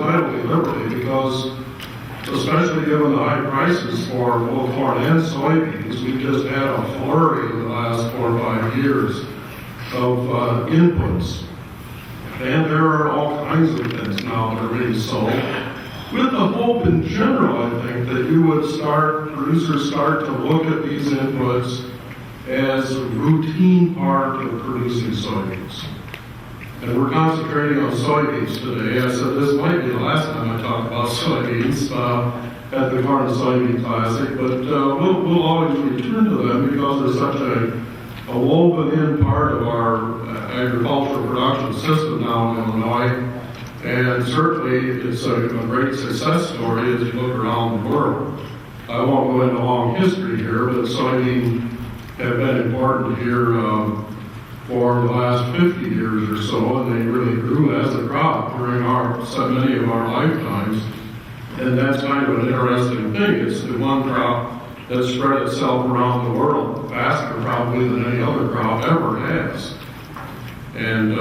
entitled to liberty because, especially given the high prices for both corn and soybeans, we just had a flurry in the last 4 or 5 years of inputs. And there are all kinds of things now that are being sold, with the hope in general, I think, that producers start to look at these inputs as a routine part of producing soybeans. And we're concentrating on soybeans today. I said this might be the last time I talk about soybeans at the Corn and Soybean Classic, but we'll always return to them because they're such a woven-in part of our agricultural production system now in Illinois. And certainly it's a great success story as you look around the world. I won't go into long history here, but soybeans have been important here for the last 50 years or so, and they really grew as a crop during so many of our lifetimes. And that's kind of an interesting thing. It's the one crop that spread itself around the world faster probably than any other crop ever has. And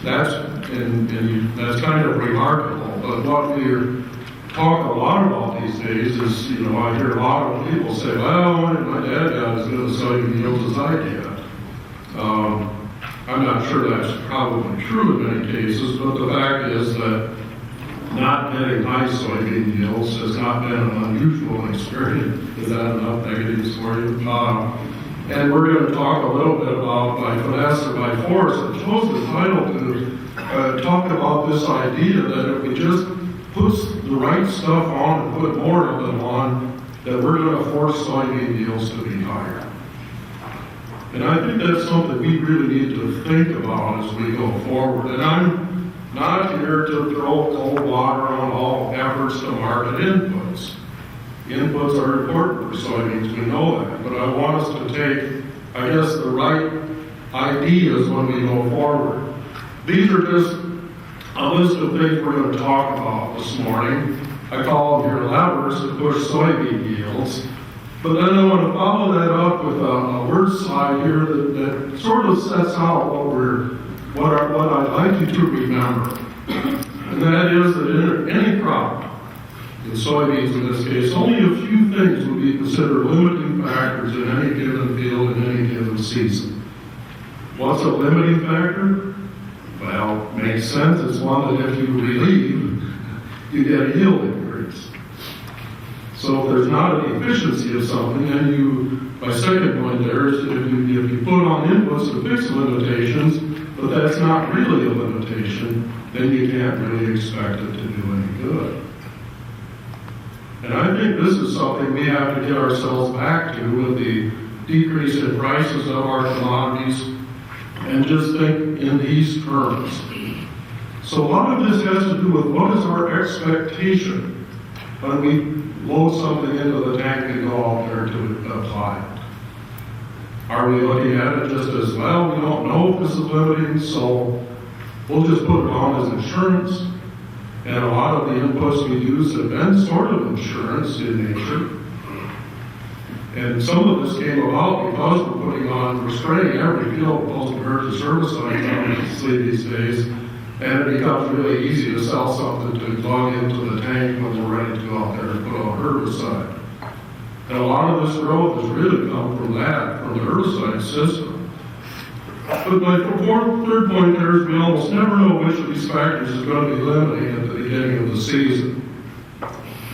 that's kind of remarkable. But what we're talking a lot about these days is, I hear a lot of people say, well, my dad got as good a soybean yields as I did. I'm not sure that's probably true in many cases, but the fact is that not getting high soybean yields has not been an unusual experience. Is that enough negatives for you? And we're going to talk a little bit about by finesse or by force. I chose the title to talk about this idea that if we just put the right stuff on and put more of them on, that we're going to force soybean yields to be higher. And I think that's something we really need to think about as we go forward. And I'm not here to throw cold water on all efforts to market inputs. Inputs are important for soybeans, we know that. But I want us to take, I guess, the right ideas when we go forward. These are just a list of things we're going to talk about this morning. I call them here levers to push soybean yields. But then I want to follow that up with a word slide here that sort of sets out what I'd like you to remember. And that is that in any crop, in soybeans in this case, only a few things would be considered limiting factors in any given field in any given season. What's a limiting factor? Well, makes sense. It's one that if you relieve, you get a yield increase. So if there's not an efficiency of something, then my second point there is if you put on inputs to fix limitations, but that's not really a limitation, then you can't really expect it to do any good. And I think this is something we have to get ourselves back to with the decrease in prices of our commodities and just think in these terms. So a lot of this has to do with what is our expectation when we load something into the tank and go out there to apply it. Are we looking at it just as, well, we don't know if this is limiting, so we'll just put it on as insurance? And a lot of the inputs we use have been sort of insurance in nature. And some of this came about because we're spraying every field post-emergent herbicides obviously these days, and it becomes really easy to sell something to plug into the tank when we're ready to go out there and put on herbicide. And a lot of this growth has really come from the herbicide system. But my third point there is we almost never know which of these factors is going to be limiting at the beginning of the season.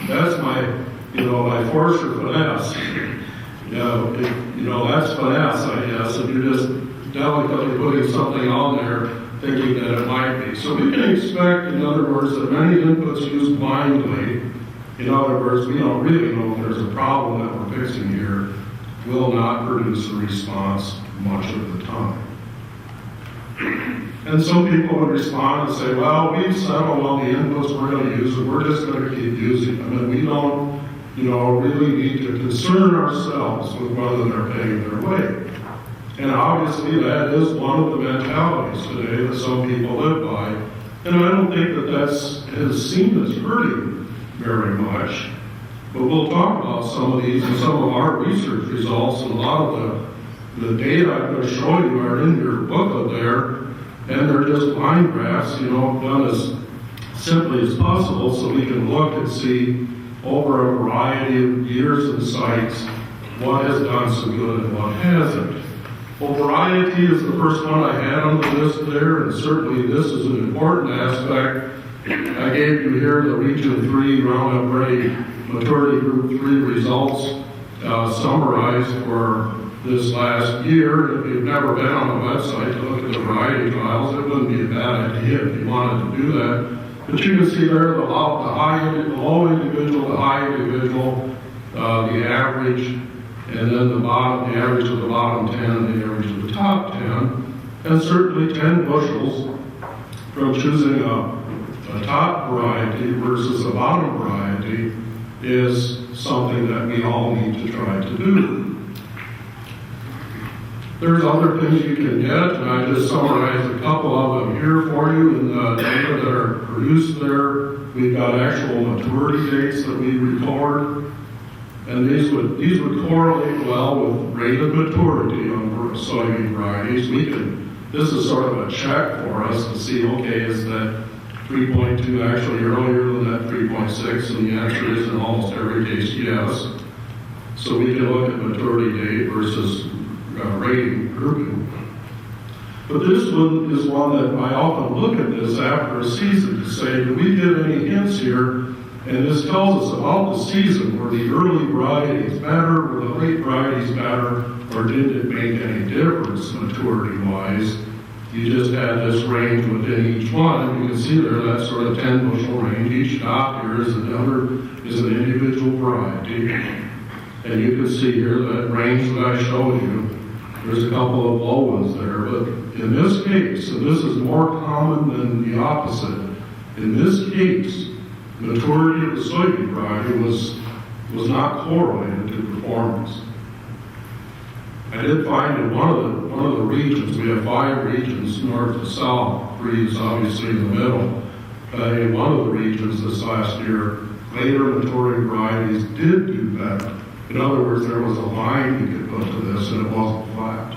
That's my force or finesse. That's finesse, I guess, if you're just delicately putting something on there thinking that it might be. So we can expect, in other words, that many inputs used blindly, in other words, we don't really know if there's a problem that we're fixing here, will not produce a response much of the time. And some people would respond and say, well, we've settled on the inputs we're going to use and we're just going to keep using them. And we don't, really need to concern ourselves with whether they're paying their way. And obviously that is one of the mentalities today that some people live by. And I don't think that that's seen as hurting very much. But we'll talk about some of these and some of our research results, and a lot of the data I'm going to show you are in your booklet there, and they're just line graphs, done as simply as possible, so we can look and see over a variety of years and sites what has done so good and what hasn't. Well, variety is the first one I had on the list there, and certainly this is an important aspect. I gave you here the Region 3 Roundup Ready Maturity Group 3 results summarized for this last year. If you've never been on the website to look at the variety trials, it wouldn't be a bad idea if you wanted to do that. But you can see there the low individual, the high individual, the average, and then the bottom, the average of the bottom 10 and the average of the top 10. And certainly 10 bushels from choosing a top variety versus a bottom variety is something that we all need to try to do. There's other things you can get, and I just summarized a couple of them here for you in the data that are produced there. We've got actual maturity dates that we record, and these would correlate well with rate of maturity on soybean varieties. This is sort of a check for us to see, okay, is that 3.2 actually earlier than that 3.6, and the answer is in almost every case yes. So we can look at maturity date versus rating grouping. But this one is one that I often look at this after a season to say, do we get any hints here? And this tells us about the season. Were the early varieties better? Were the late varieties better? Or did it make any difference maturity-wise? You just had this range within each one, and you can see there that sort of 10 bushel range. Each dot here is an individual variety. And you can see here that range that I showed you. There's a couple of low ones there, but in this case, and this is more common than the opposite, in this case, maturity of the soybean variety was not correlated to performance. I did find in one of the regions, we have 5 regions, north to south, 3 is obviously in the middle. In one of the regions this last year, later maturing varieties did do better. In other words, there was a line you could put to this, and it wasn't flat.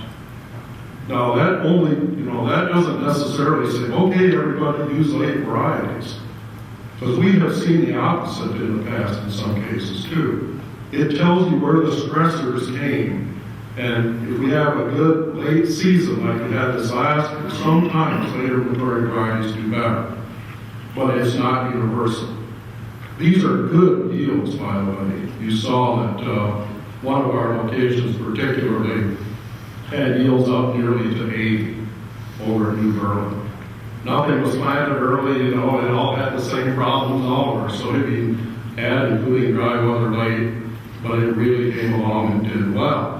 Now that that doesn't necessarily say, okay, everybody use late varieties. Because we have seen the opposite in the past in some cases too. It tells you where the stressors came. And if we have a good late season like we had this last year, sometimes later maturing varieties do better. But it's not universal. These are good yields, by the way. You saw that one of our locations particularly had yields up nearly to 80 over New Berlin. Nothing was planted early, it all had the same problems all over. Soybean had, including dry weather late, but it really came along and did well.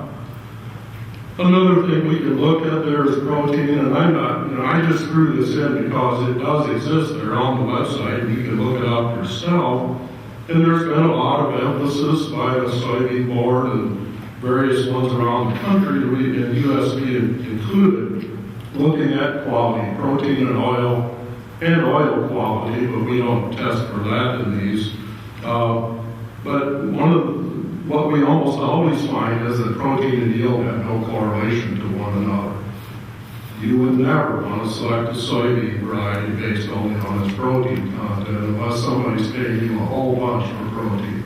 Another thing we can look at there is protein, and I just threw this in because it does exist there on the website, and you can look it up yourself. And there's been a lot of emphasis by the soybean board and various ones around the country, and USP included, looking at quality, protein and oil quality, but we don't test for that in these. But what we almost always find is that protein and yield have no correlation to one another. You would never want to select a soybean variety based only on its protein content unless somebody's paying you a whole bunch for protein.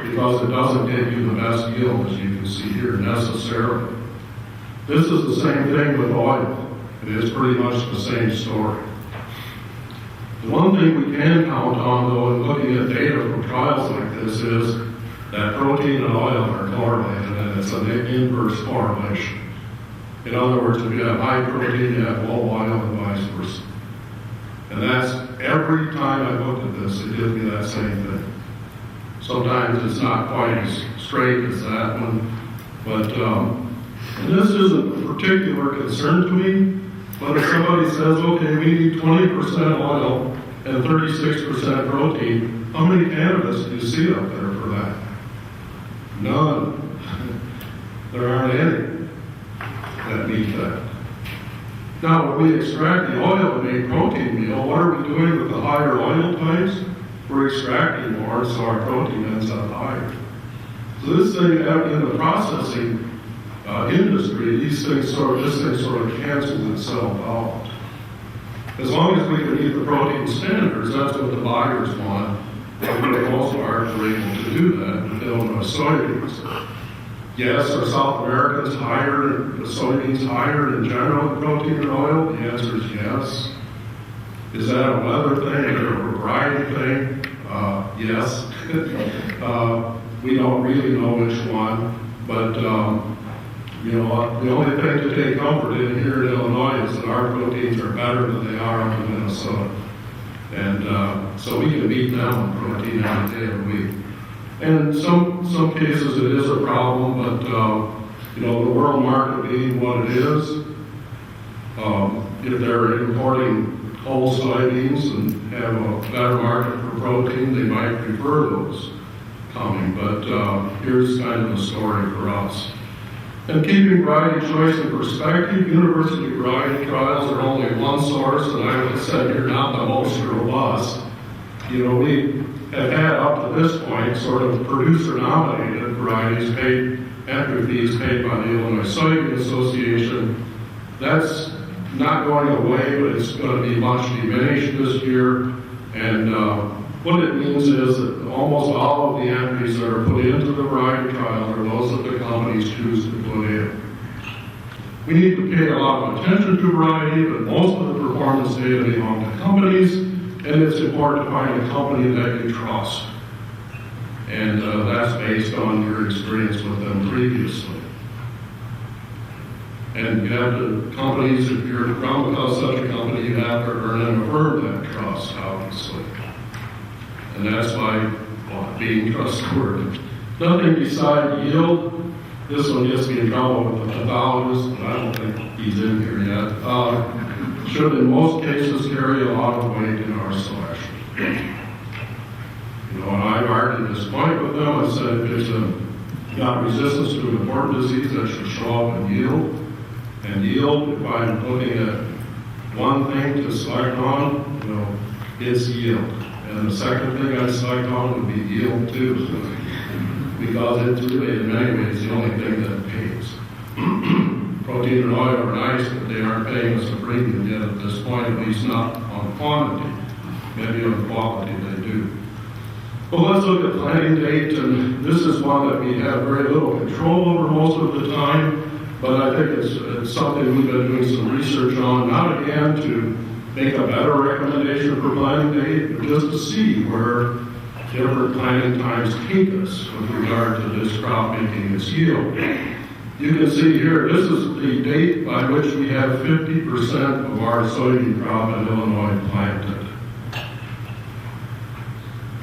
Because it doesn't give you the best yield, as you can see here, necessarily. This is the same thing with oil. It is pretty much the same story. The one thing we can count on, though, in looking at data from trials like this is that protein and oil are correlated, and it's an inverse correlation. In other words, if you have high protein, you have low oil, and vice versa. And that's every time I looked at this, it gives me that same thing. Sometimes it's not quite as straight as that one, but and this isn't a particular concern to me, but if somebody says, okay, we need 20% oil and 36% protein, how many candidates do you see up there for that? None. There aren't any that meet that. Now, when we extract the oil and make protein meal, what are we doing with the higher oil types? We're extracting more, so our protein ends up higher. So this thing, in the processing industry, this thing sort of cancels itself out. As long as we can meet the protein standards, that's what the buyers want. And for the most part, we're able to do that with Illinois soybeans. Yes, are South Americans higher, the soybeans higher in general in protein and oil? The answer is yes. Is that a weather thing or a variety thing? Yes. We don't really know which one, but you know, the only thing to take comfort in here in Illinois is that our proteins are better than they are up in Minnesota. And so we can beat them on protein every day of the week. And in some cases it is a problem, but you know, the world market being what it is, if they're importing whole soybeans and have a better market for protein, they might prefer those coming. But here's kind of the story for us. And keeping variety choice in perspective, university variety trials are only one source, and I would say you're not the most robust. You know, we have had up to this point sort of producer-nominated varieties paid, entry fees paid by the Illinois Soybean Association. That's not going away, but it's going to be much diminished this year. And what it means is that almost all of the entries that are put into the variety trial are those that the companies choose to put in. We need to pay a lot of attention to variety, but most of the performance data belong to companies, and it's important to find a company that you trust. And that's based on your experience with them previously. And you have to, companies, if you're from such a company, you have to earn and affirm that trust, obviously. And that's why being trustworthy. Nothing beside yield. This one gets me in trouble with the pathologist, but I don't think he's in here yet. Should in most cases carry a lot of weight in our selection. You know, and I've argued this point with them. I said if it's got resistance to an important disease, that should show up in yield. And yield, if I'm looking at one thing to select on, you know, it's yield. And the second thing I select on would be yield too, because it's really in many ways the only thing that pays. Protein and oil are nice, but they aren't paying us a premium yet at this point, at least not on quantity. Maybe on quality they do. Well, let's look at planting date, and this is one that we have very little control over most of the time. But I think it's something we've been doing some research on, not again to make a better recommendation for planting date, but just to see where different planting times take us with regard to this crop making its yield. You can see here, this is the date by which we have 50% of our soybean crop in Illinois planted.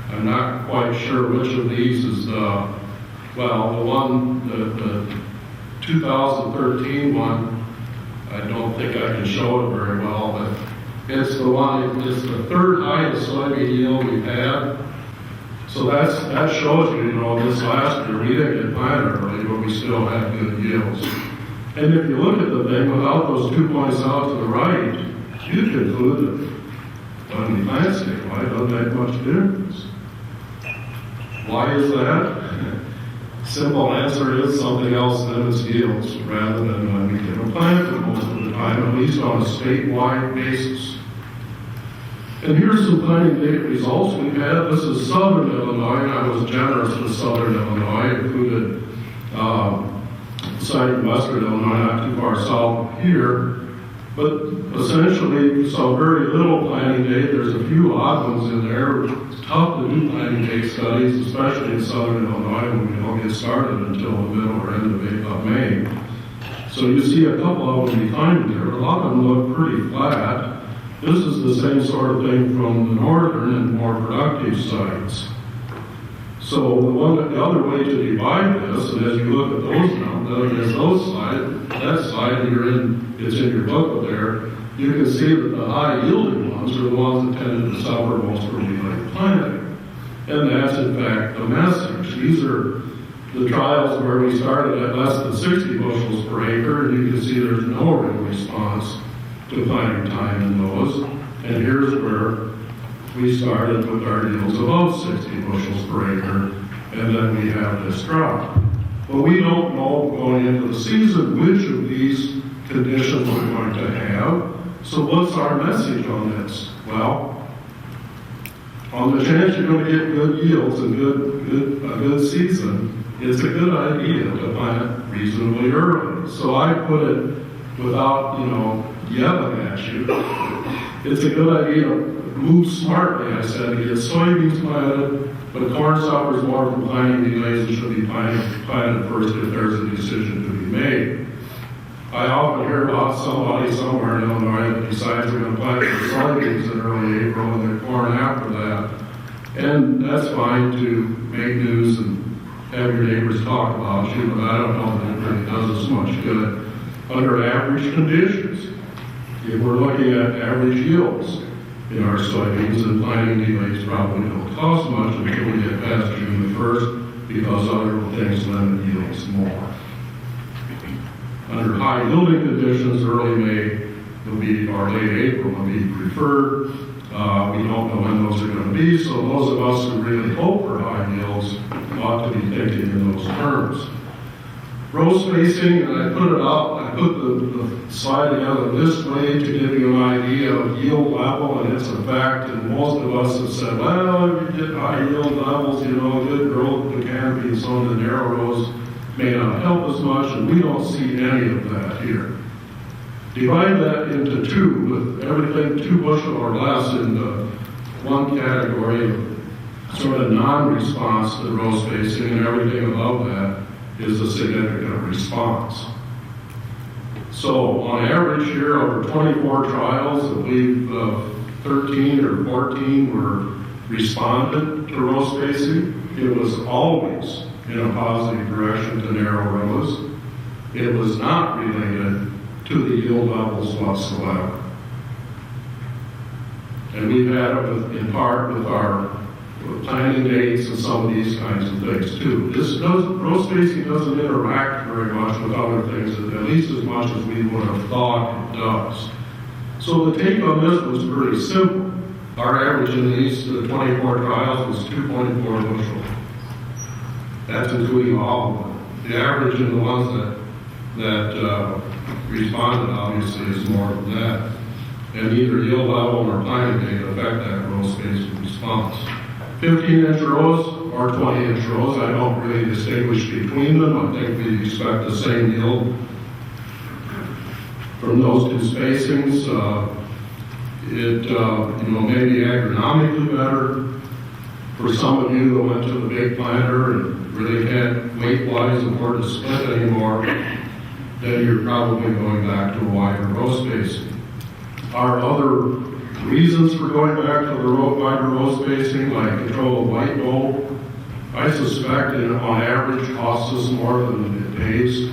I'm not quite sure which of these is the one, the 2013 one, I don't think I can show it very well, but it's the one, it's the third highest soybean yield we've had. So that shows you, this last year we didn't get planted early, but we still had good yields. And if you look at the thing, without those 2 points out to the right, you conclude that when we plant statewide, it doesn't make much difference. Why is that? Simple answer is something else than its yields, rather than when we get a plant most of the time, at least on a statewide basis. And here's some planting date results we've had. This is southern Illinois, and I was generous with southern Illinois, included site in western Illinois, not too far south here. But essentially, we saw very little planting date. There's a few odd ones in there. It's tough to do planting date studies, especially in southern Illinois when we don't get started until the middle or end of May. So you see a couple of them behind there. A lot of them look pretty flat. This is the same sort of thing from the northern and more productive sites. So the other way to divide this, and as you look at those numbers, that slide it's in your booklet there, you can see that the high yielding ones are the ones that tended to suffer most from late planting. And that's in fact the message. These are the trials where we started at less than 60 bushels per acre, and you can see there's no real response to planting time in those. And here's where we started with our yields above 60 bushels per acre, and then we have this drop. But we don't know going into the season which of these conditions we're going to have. So what's our message on this? Well, on the chance you're going to get good yields and a good season, it's a good idea to plant reasonably early. So I put it without, yelling at you. It's a good idea to move smartly, I said, to get soybeans planted, but corn suffers more from planting delays and should be planted first if there's a decision to be made. I often hear about somebody somewhere in Illinois that decides they're going to plant their soybeans in early April and their corn after that. And that's fine to make news and have your neighbors talk about you, but I don't know that it really does us much good under average conditions. If we're looking at average yields in our soybeans, and planting delays probably don't cost much until we get past June the 1st, because other things limit yields more. Under high yielding conditions, early May will be, or late April will be preferred. We don't know when those are going to be, so those of us who really hope for high yields ought to be thinking in those terms. Row spacing, and I put it up, I put the slide together this way to give you an idea of yield level and its effect, and most of us have said, well, if you get high yield levels, good growth of the canopy and so on, the narrow rows may not help as much, and we don't see any of that here. Divide that into two, with everything 2 bushel or less in the one category of sort of non-response to row spacing, and everything above that is a significant response. So on average here, over 24 trials, I believe 13 or 14 were responded to row spacing. It was always in a positive direction to narrow rows. It was not related to the yield levels whatsoever. And we've had it in part with our planting dates and some of these kinds of things too. Row spacing doesn't interact very much with other things, at least as much as we would have thought it does. So the take on this was pretty simple. Our average in these 24 trials was 2.4 bushel. That's including all of them. The average in the ones that responded obviously is more than that. And neither yield level nor planting date affect that row spacing response. 15-inch rows or 20-inch rows, I don't really distinguish between them. I think we expect the same yield from those two spacings. It may be agronomically better for some of you that went to the big planter and really can't weight-wise afford to split anymore. Then you're probably going back to a wider row spacing. Our other reasons for going back to the wider row spacing, like control of white mold, I suspect it on average costs us more than it pays,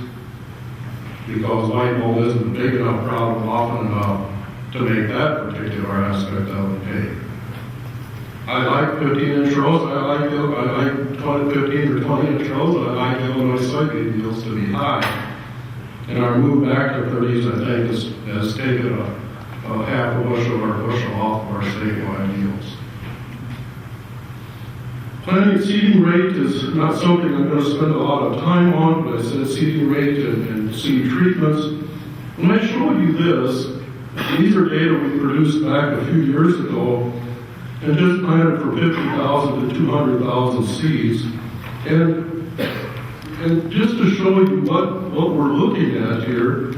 because white mold isn't a big enough problem often enough to make that particular aspect of it pay. I like 15-inch rows, I like 15 or 20-inch rows, and I like Illinois soybean yields to be high. And our move back to 30s, I think, has taken a half a bushel or a bushel off of our statewide yields. Planting seeding rate is not something I'm going to spend a lot of time on, but I said seeding rate and seed treatments. When I show you this, these are data we produced back a few years ago and just planted for 50,000 to 200,000 seeds. And just to show you what we're looking at here,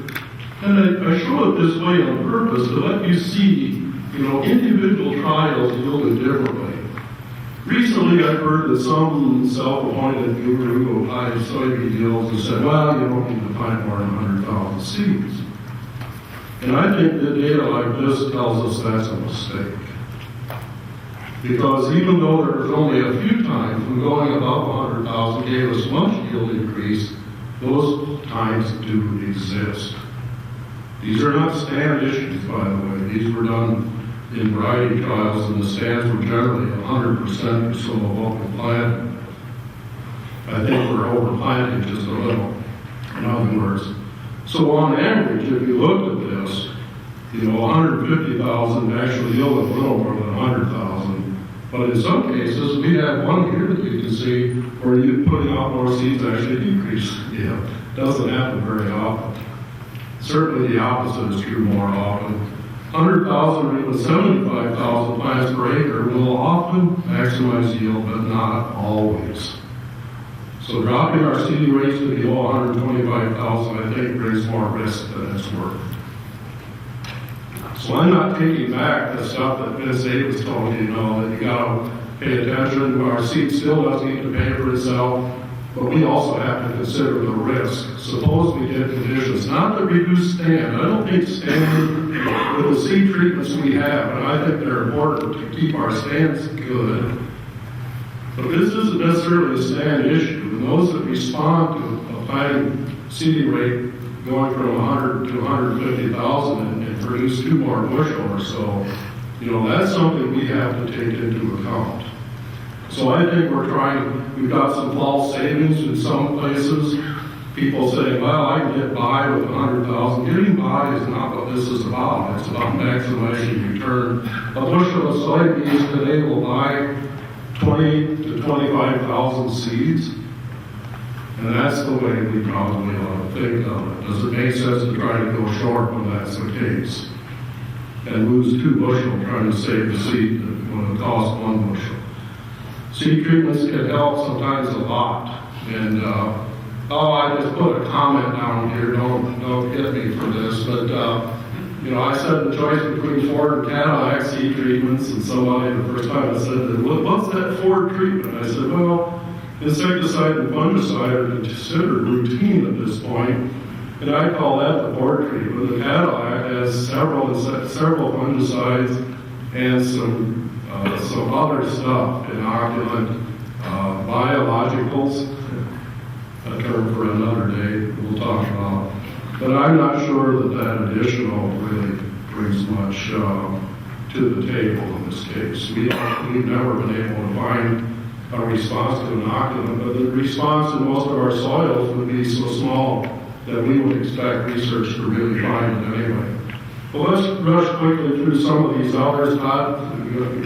and I show it this way on purpose to let you see, individual trials yielded differently. Recently, I've heard that some self-appointed guru of high soybean yields have said, well, you don't need to plant more than 100,000 seeds. And I think that data like this tells us that's a mistake. Because even though there was only a few times when going above 100,000 gave us much yield increase, those times do exist. These are not stand issues, by the way. These were done in variety trials, and the stands were generally 100% or so of what we planted. I think we're overplanting just a little, in other words. So on average, if you looked at this, 150,000 actually yielded a little more than 100,000. But in some cases, we have one here that you can see where you putting out more seeds actually decrease yield. Doesn't happen very often. Certainly the opposite is true more often. 100,000 or even 75,000 plants per acre will often maximize yield, but not always. So dropping our seeding rates to below 125,000, I think, brings more risk than it's worth. So I'm not taking back the stuff that Vince Davis told you, that you gotta pay attention. Our seed still doesn't need to pay for itself, but we also have to consider the risk. Suppose we get conditions, not to reduce stand. I don't think stand, with the seed treatments we have, and I think they're important to keep our stands good. But this isn't necessarily a stand issue. And those that respond to a planting seeding rate going from 100 to 150,000 and produce 2 more bushel or so, that's something we have to take into account. So I think we've got some false savings in some places. People say, well, I can get by with 100,000. Getting by is not what this is about. It's about maximizing return. A bushel of soybeans today will buy 20 to 25,000 seeds. And that's the way we probably ought to think of it. Does it make sense to try to go short when that's the case? And lose 2 bushel trying to save the seed when it costs 1 bushel. Seed treatments can help sometimes a lot. And, I just put a comment down here, don't get me for this, but, I said the choice between Ford and Cadillac seed treatments, and somebody the first time I said, what's that Ford treatment? I said, well, insecticide and fungicide are considered routine at this point, and I call that the Ford treatment. The Cadillac has several fungicides and some other stuff, inoculant, biologicals, a term for another day we'll talk about. But I'm not sure that additional really brings much to the table in this case. We've never been able to find a response to inoculant, but the response in most of our soils would be so small that we would expect research to really find it anyway. Well, let's rush quickly through some of these others. Todd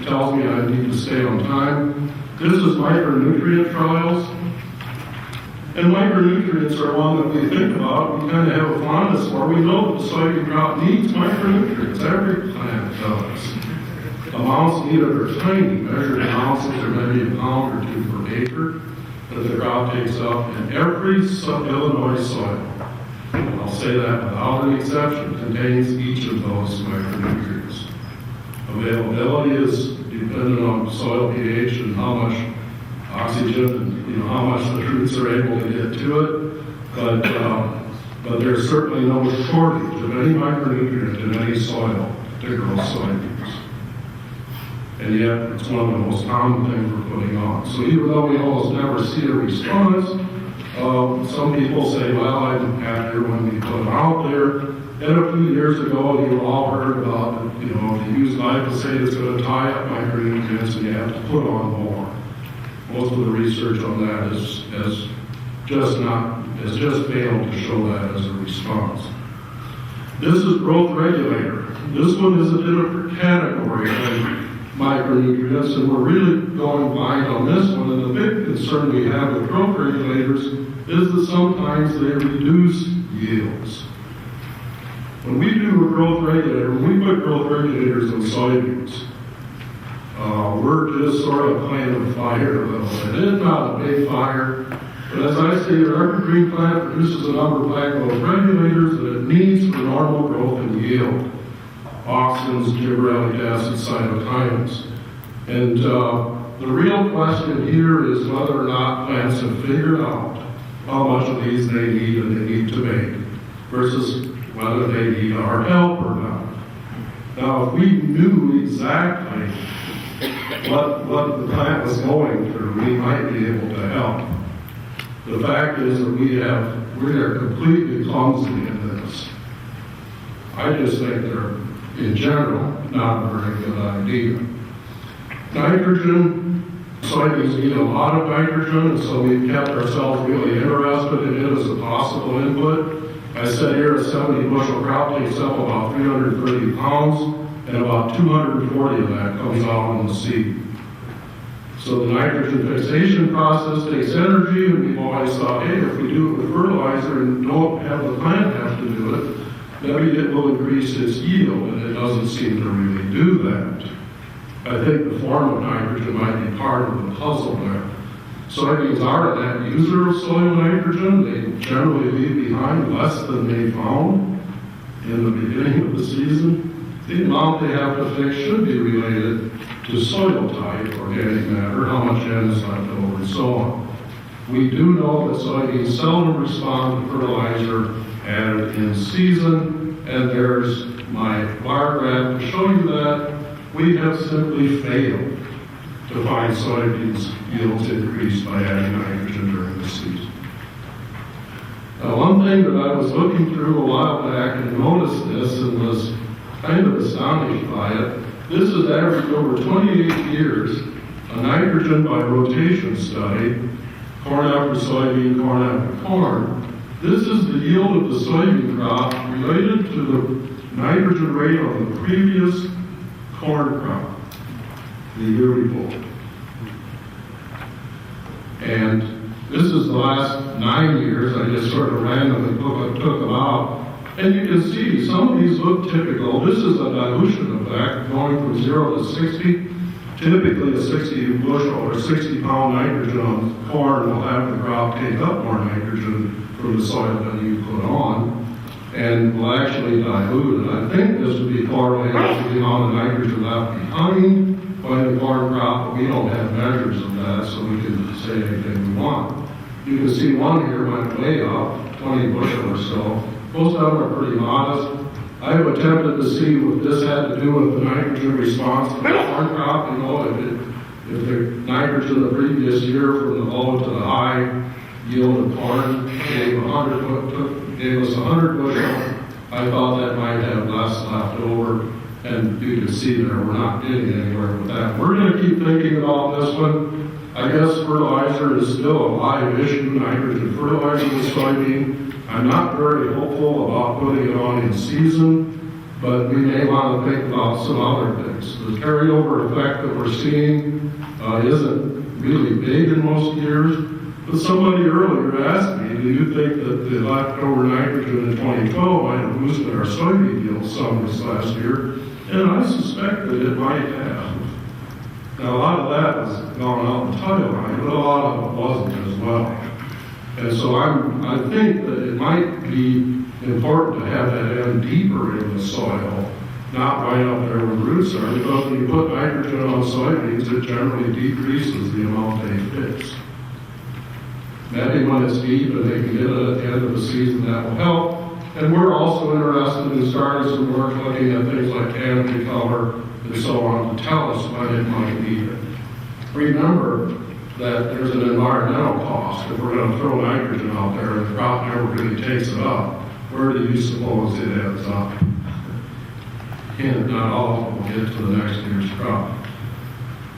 tells me I need to stay on time. This is micronutrient trials. And micronutrients are one that we think about, we kind of have a fondness for. We know that the soybean crop needs micronutrients. Every plant does. Amounts needed are tiny, measured in ounces or maybe a pound or 2 per acre that the crop takes up in every Illinois soil. I'll say that without an exception, contains each of those micronutrients. Availability is dependent on soil pH and how much oxygen and how much the roots are able to get to it, but there's certainly no shortage of any micronutrient in any soil to grow soybeans. And yet, it's one of the most common things we're putting on. So even though we almost never see a response, some people say, well, I'm happier when we put them out there. And a few years ago, you all heard about, if you use glyphosate, it's going to tie up micronutrients and you have to put on more. Most of the research on that has just failed to show that as a response. This is growth regulator. This one is a different category than micronutrients, and we're really going blind on this one. And the big concern we have with growth regulators is that sometimes they reduce yields. When we do a growth regulator, when we put growth regulators in soybeans, we're just sort of playing with fire a little bit. It's not a big fire, but as I say, your evergreen plant produces a number of plant growth regulators that it needs for normal growth and yield. Auxins, gibberellic acid, cytokinins. And the real question here is whether or not plants have figured out how much of these they need and they need to make, versus whether they need our help or not. Now, if we knew exactly what the plant was going through, we might be able to help. The fact is that we are completely clumsy in this. I just think they're, in general, not a very good idea. Nitrogen, soybeans need a lot of nitrogen, and so we've kept ourselves really interested in it as a possible input. I said here a 70 bushel crop takes up about 330 pounds, and about 240 of that comes out in the seed. So the nitrogen fixation process takes energy, and we've always thought, hey, if we do it with fertilizer and don't have the plant have to do it, maybe it will increase its yield, and it doesn't seem to really do that. I think the form of nitrogen might be part of the puzzle there. Soybeans are a net user of soil nitrogen. They generally leave behind less than they found in the beginning of the season. The amount they have to fix should be related to soil type, organic matter, how much N is left over, and so on. We do know that soybeans seldom respond to fertilizer added in season, and there's my bar graph to show you that we have simply failed to find soybeans yields increased by adding nitrogen during the season. Now, one thing that I was looking through a while back and noticed this and was kind of astonished by it. This is averaged over 28 years, a nitrogen by rotation study, corn after soybean, corn after corn. This is the yield of the soybean crop related to the nitrogen rate of the previous corn crop, the year before. And this is the last 9 years. I just sort of randomly took them out. And you can see some of these look typical. This is a dilution effect going from 0 to 60. Typically a 60 bushel or 60 pound nitrogen on corn will have the crop take up more nitrogen from the soil than you put on and will actually dilute it. I think this would be correlated to the amount of nitrogen left behind by the corn crop, but we don't have measures of that, so we can say anything we want. You can see one here went way up, 20 bushel or so. Most of them are pretty modest. I have attempted to see what this had to do with the nitrogen response to the corn crop. You know, if the nitrogen the previous year from the low to the high yield of corn gave us 100 bushel, I thought that might have less left over. And you can see there we're not getting anywhere with that. We're going to keep thinking about this one. I guess fertilizer is still a live issue, nitrogen fertilizer with soybean. I'm not very hopeful about putting it on in season, but we may want to think about some other things. The carryover effect that we're seeing isn't really big in most years, but somebody earlier asked me, do you think that the leftover nitrogen in 2012 might have boosted our soybean yield some this last year? And I suspect that it might have. Now, a lot of that has gone out in tile line, but a lot of it wasn't as well. And so I think that it might be important to have that N deeper in the soil, not right up there where the roots are, because when you put nitrogen on soybeans, it generally decreases the amount they fix. Maybe when it's deep and they can get it at the end of the season, that will help. And we're also interested in starting some work looking at things like canopy cover and so on to tell us when it might need it. Remember that there's an environmental cost. If we're going to throw nitrogen out there and the crop never really takes it up, where do you suppose it ends up? And not all of it will get to the next year's crop.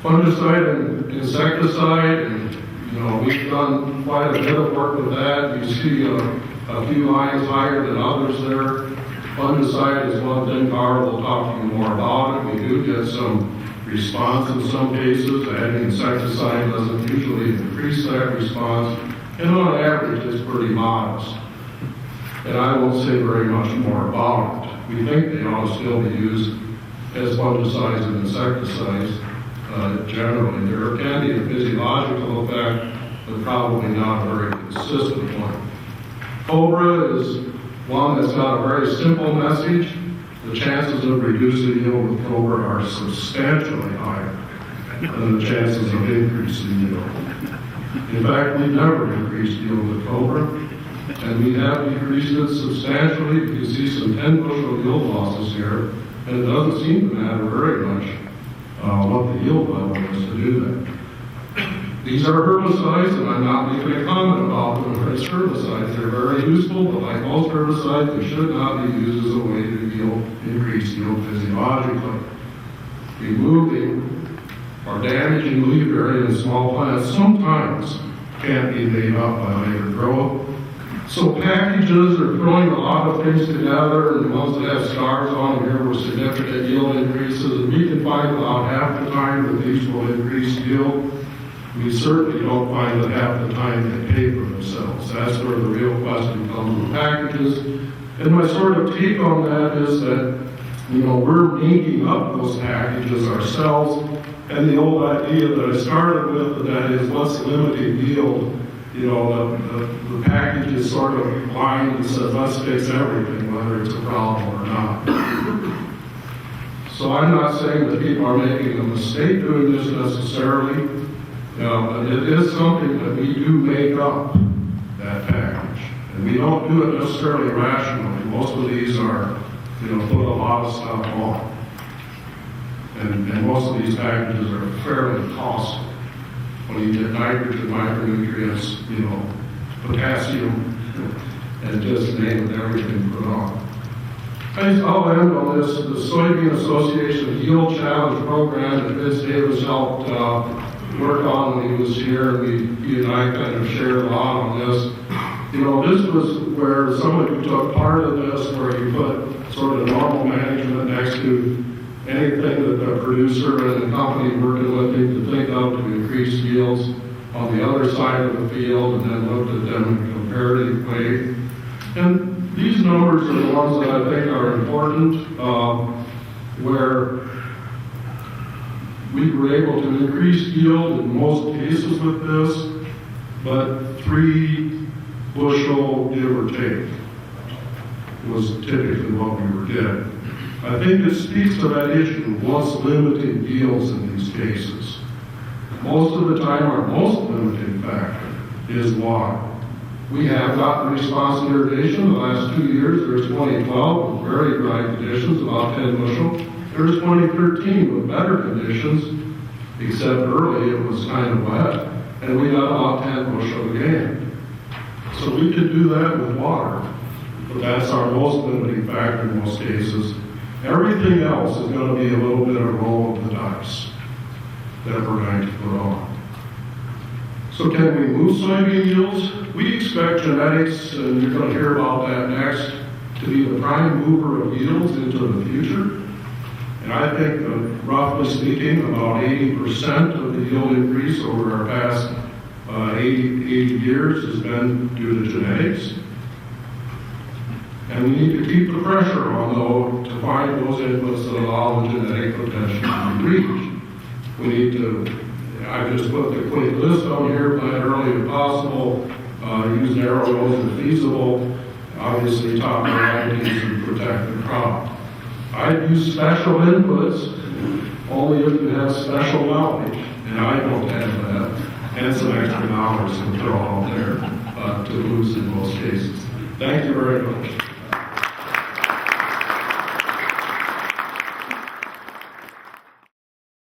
Fungicide and insecticide, and we've done quite a bit of work with that. You see a few lines higher than others there. Fungicide is one thing. Carl will talk to you more about it. We do get some response in some cases. Adding insecticide doesn't usually increase that response, and on average it's pretty modest. And I won't say very much more about it. We think they ought to still be used as fungicides and insecticides generally. There can be a physiological effect, but probably not a very consistent one. Cobra is one that's got a very simple message. The chances of reducing yield with cobra are substantially higher than the chances of increasing yield. In fact, we've never increased yield with cobra, and we have decreased it substantially. You can see some 10 bushel yield losses here, and it doesn't seem to matter very much what the yield level is to do that. These are herbicides, and I'm not making a comment about them as herbicides. They're very useful, but like most herbicides, they should not be used as a way to increase yield physiologically. Removing or damaging leaf area in small plants sometimes can't be made up by later growth. So packages are throwing a lot of things together, and the ones that have stars on them here were significant yield increases, and we can find about half the time that these will increase yield. We certainly don't find that half the time they pay for themselves. That's where the real question comes with packages. And my sort of take on that is that, we're making up those packages ourselves. And the old idea that I started with, that is, what's limited yield? The package is sort of blind and says, let's fix everything, whether it's a problem or not. So I'm not saying that people are making a mistake doing this necessarily, but it is something that we do make up, that package. And we don't do it necessarily rationally. Most of these are, put a lot of stuff on. And most of these packages are fairly costly. When you get nitrogen, micronutrients, potassium, and just name it, everything put on. I'll end on this. The Soybean Association Yield Challenge program that Vince Davis helped work on when he was here, he and I kind of shared a lot on this. This was where somebody took part of this, where you put sort of normal management next to anything that the producer and the company working with him to think of to increase yields on the other side of the field, and then looked at them in a comparative way. And these numbers are the ones that I think are important, where we were able to increase yield in most cases with this, but 3 bushel, give or take, was typically what we were getting. I think it speaks to that issue of what's limiting yields in these cases. Most of the time, our most limiting factor is water. We have gotten response to irrigation the last 2 years. There's 2012 with very dry conditions, about 10 bushel. There's 2013 with better conditions, except early it was kind of wet, and we got about 10 bushel again. So we can do that with water, but that's our most limiting factor in most cases. Everything else is going to be a little bit of a roll of the dice that we're going to put on. So can we move soybean yields? We expect genetics, and you're going to hear about that next, to be the prime mover of yields into the future. And I think, roughly speaking, about 80% of the yield increase over our past 80 years has been due to genetics. And we need to keep the pressure on, though, to find those inputs that allow the genetic potential to be reached. We need to, I just put the quick list on here: plant early if possible, use narrow rows if feasible, obviously top varieties, and protect the crop. I'd use special inputs only if you have special knowledge, and I don't have that, and some extra knowledge to throw out there to lose in most cases. Thank you very much.